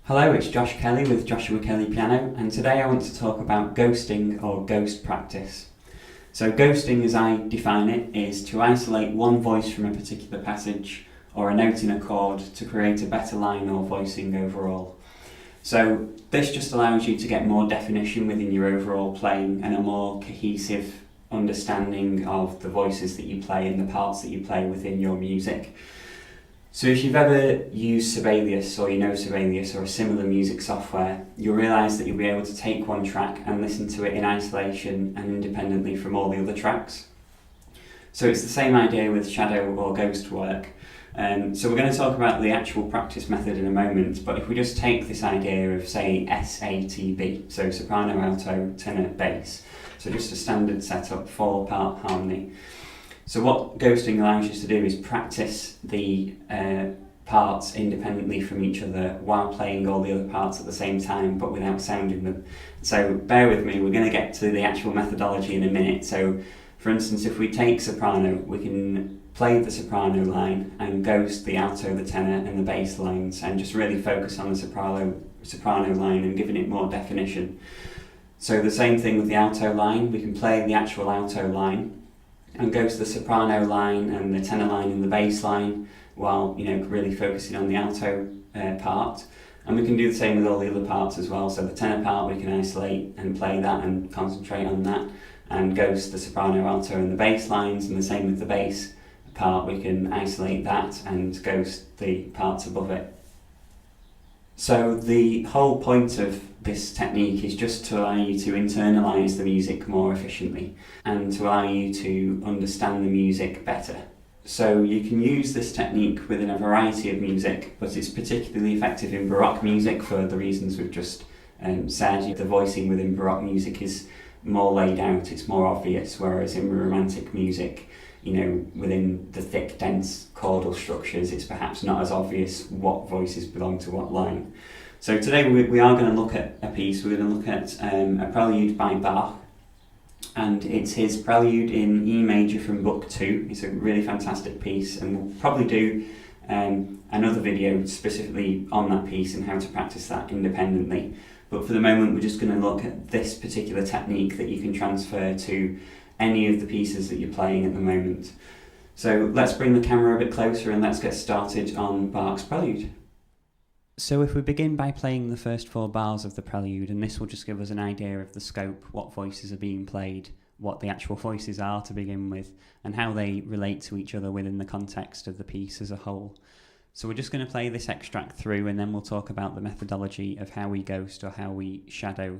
Hello, it's Josh Kelly with Joshua Kelly Piano, and today I want to talk about ghosting or ghost practice. So ghosting, as I define it, is to isolate one voice from a particular passage or a note in a chord to create a better line or voicing overall. So this just allows you to get more definition within your overall playing and a more cohesive understanding of the voices that you play and the parts that you play within your music. So if you've ever used Sibelius or you know Sibelius or a similar music software, you'll realise that you'll be able to take one track and listen to it in isolation and independently from all the other tracks. So it's the same idea with shadow or ghost work. So we're going to talk about the actual practice method in a moment, but if we just take this idea of, say, SATB, so soprano, alto, tenor, bass, so just a standard setup, 4-part harmony. So what ghosting allows you to do is practice the parts independently from each other while playing all the other parts at the same time but without sounding them. So bear with me, we're going to get to the actual methodology in a minute. So for instance, if we take soprano, we can play the soprano line and ghost the alto, the tenor and the bass lines and just really focus on the soprano line and giving it more definition. So the same thing with the alto line, we can play the actual alto line and ghost the soprano line and the tenor line and the bass line while really focusing on the alto part. And we can do the same with all the other parts as well. So the tenor part we can isolate and play that and concentrate on that and ghost the soprano, alto and the bass lines, and the same with the bass part, we can isolate that and ghost the parts above it. So the whole point of this technique is just to allow you to internalise the music more efficiently and to allow you to understand the music better. So you can use this technique within a variety of music, but it's particularly effective in Baroque music for the reasons we've just said. The voicing within Baroque music is more laid out, it's more obvious, whereas in Romantic music, within the thick, dense chordal structures, it's perhaps not as obvious what voices belong to what line. So today we are going to look at a piece, we're going to look at a prelude by Bach, and it's his prelude in E major from Book 2. It's a really fantastic piece, and we'll probably do another video specifically on that piece and how to practice that independently. But for the moment, we're just going to look at this particular technique that you can transfer to any of the pieces that you're playing at the moment. So let's bring the camera a bit closer and let's get started on Bach's Prelude. So if we begin by playing the first 4 bars of the Prelude, and this will just give us an idea of the scope, what voices are being played, what the actual voices are to begin with, and how they relate to each other within the context of the piece as a whole. So we're just going to play this extract through, and then we'll talk about the methodology of how we ghost or how we shadow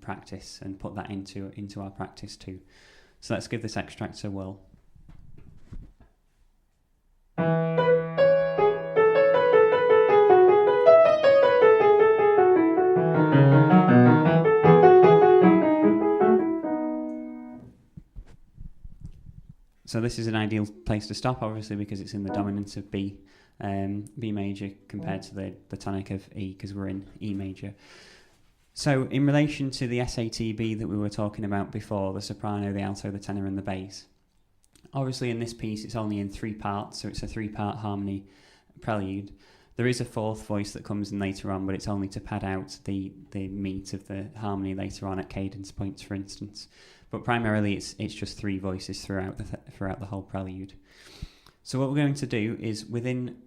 practice and put that into our practice too. So let's give this extract a whirl. So this is an ideal place to stop, obviously, because it's in the dominance of B major compared to the tonic of E, because we're in E major. So in relation to the SATB that we were talking about before, the soprano, the alto, the tenor and the bass, obviously in this piece it's only in 3 parts, so it's a 3-part harmony prelude. There is a 4th voice that comes in later on, but it's only to pad out the meat of the harmony later on at cadence points, for instance. But primarily it's just 3 voices throughout the whole prelude. So what we're going to do is, within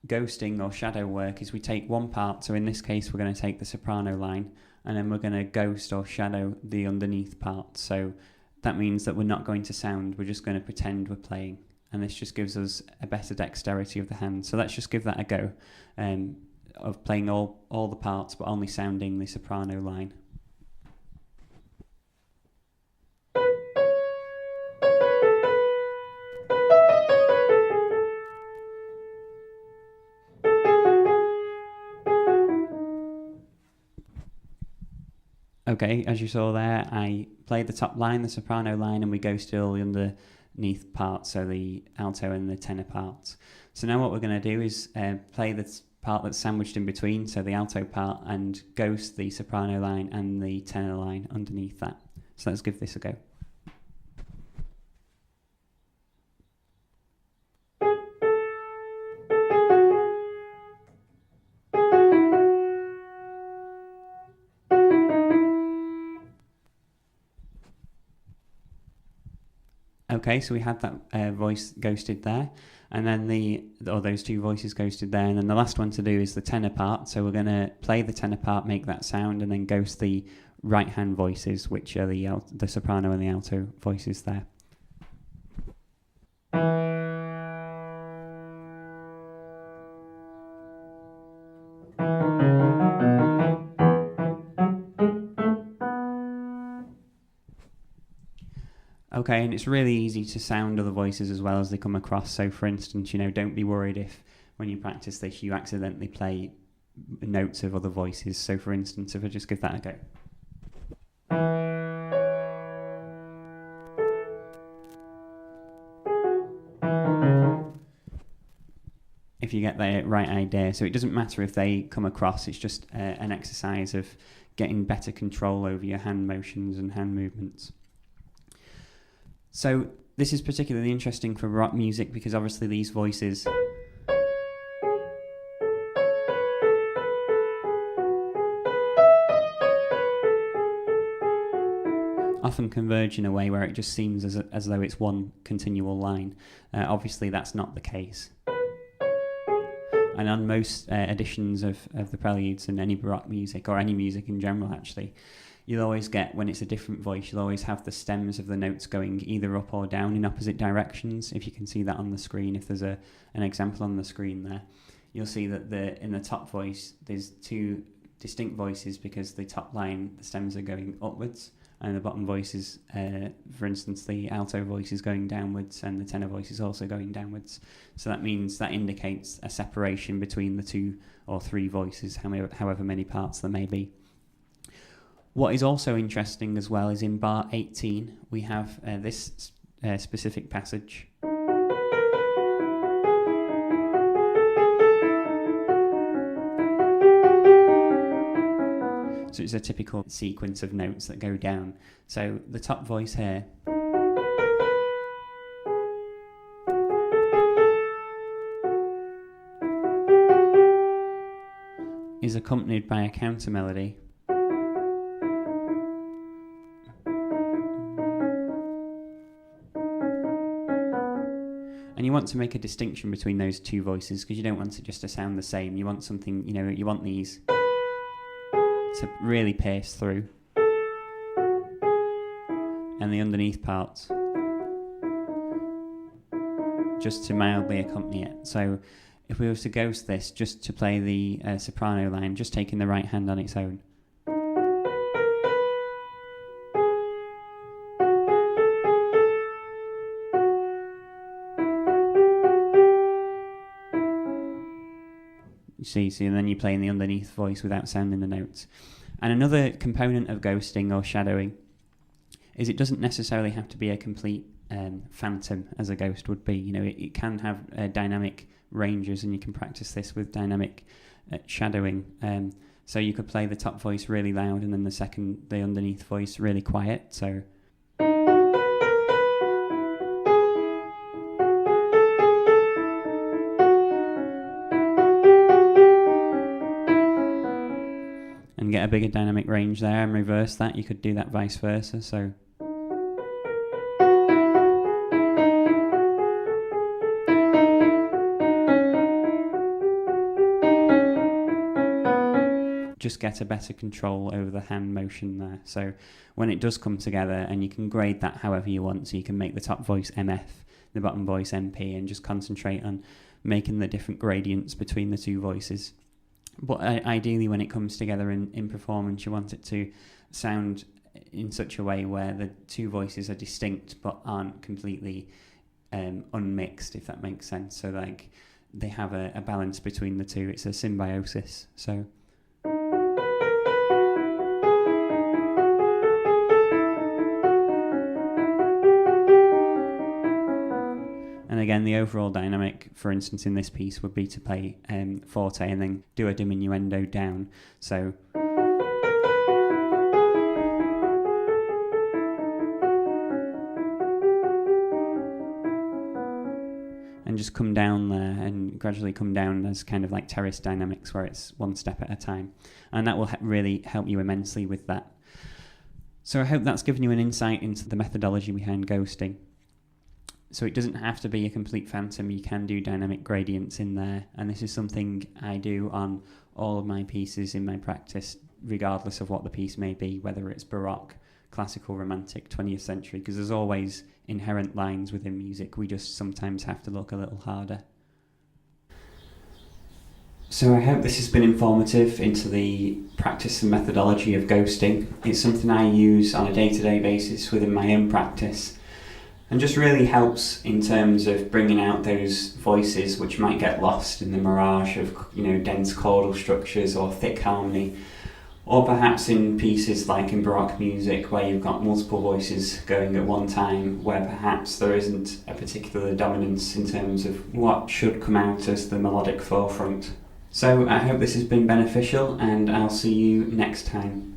ghosting or shadow work, is we take one part. So in this case we're going to take the soprano line, and then we're going to ghost or shadow the underneath part. So that means that we're not going to sound, we're just going to pretend we're playing. And this just gives us a better dexterity of the hand. So let's just give that a go, of playing all the parts but only sounding the soprano line. Okay, as you saw there, I played the top line, the soprano line, and we ghosted all the underneath parts, so the alto and the tenor parts. So now what we're going to do is play the part that's sandwiched in between, so the alto part, and ghost the soprano line and the tenor line underneath that. So let's give this a go. Okay, so we had that voice ghosted there, and then those two voices ghosted there, and then the last one to do is the tenor part. So we're going to play the tenor part, make that sound, and then ghost the right hand voices, which are the soprano and the alto voices there. Okay, and it's really easy to sound other voices as well as they come across. So for instance, don't be worried if when you practice this you accidentally play notes of other voices. So for instance, if I just give that a go. If you get the right idea. So it doesn't matter if they come across, it's just an exercise of getting better control over your hand motions and hand movements. So this is particularly interesting for rock music because obviously these voices often converge in a way where it just seems as though it's one continual line. Obviously that's not the case. And on most editions of the Preludes and any Baroque music, or any music in general actually, you'll always get, when it's a different voice, you'll always have the stems of the notes going either up or down in opposite directions. If you can see that on the screen, if there's an example on the screen there, you'll see that in the top voice, there's two distinct voices because the top line, the stems are going upwards, and the bottom voice is, for instance, the alto voice is going downwards and the tenor voice is also going downwards. So that indicates a separation between the two or three voices, however many parts there may be. What is also interesting as well is in bar 18, we have this specific passage. So it's a typical sequence of notes that go down. So the top voice here is accompanied by a counter melody. And you want to make a distinction between those two voices because you don't want it just to sound the same. You want something, you want these to really pierce through. And the underneath parts just to mildly accompany it. So if we were to ghost this just to play the soprano line, just taking the right hand on its own. See, and then you're playing the underneath voice without sounding the notes. And another component of ghosting or shadowing is it doesn't necessarily have to be a complete phantom as a ghost would be. It can have dynamic ranges, and you can practice this with dynamic shadowing. So you could play the top voice really loud and then the underneath voice really quiet. So and get a bigger dynamic range there, and reverse that. You could do that vice versa. So just get a better control over the hand motion there. So when it does come together, and you can grade that however you want, so you can make the top voice MF, the bottom voice MP, and just concentrate on making the different gradients between the two voices. But ideally, when it comes together in performance, you want it to sound in such a way where the two voices are distinct but aren't completely unmixed, if that makes sense. So like they have a balance between the two. It's a symbiosis. So and again, the overall dynamic, for instance, in this piece would be to play forte and then do a diminuendo down. So and just come down there and gradually come down as kind of like terrace dynamics where it's one step at a time. And that will really help you immensely with that. So I hope that's given you an insight into the methodology behind ghosting. So it doesn't have to be a complete phantom, you can do dynamic gradients in there, and this is something I do on all of my pieces in my practice, regardless of what the piece may be, whether it's Baroque, classical, romantic, 20th century, because there's always inherent lines within music, we just sometimes have to look a little harder. So I hope this has been informative into the practice and methodology of ghosting. It's something I use on a day-to-day basis within my own practice, and just really helps in terms of bringing out those voices which might get lost in the mirage of, dense chordal structures or thick harmony, or perhaps in pieces like in Baroque music where you've got multiple voices going at one time, where perhaps there isn't a particular dominance in terms of what should come out as the melodic forefront. So I hope this has been beneficial, and I'll see you next time.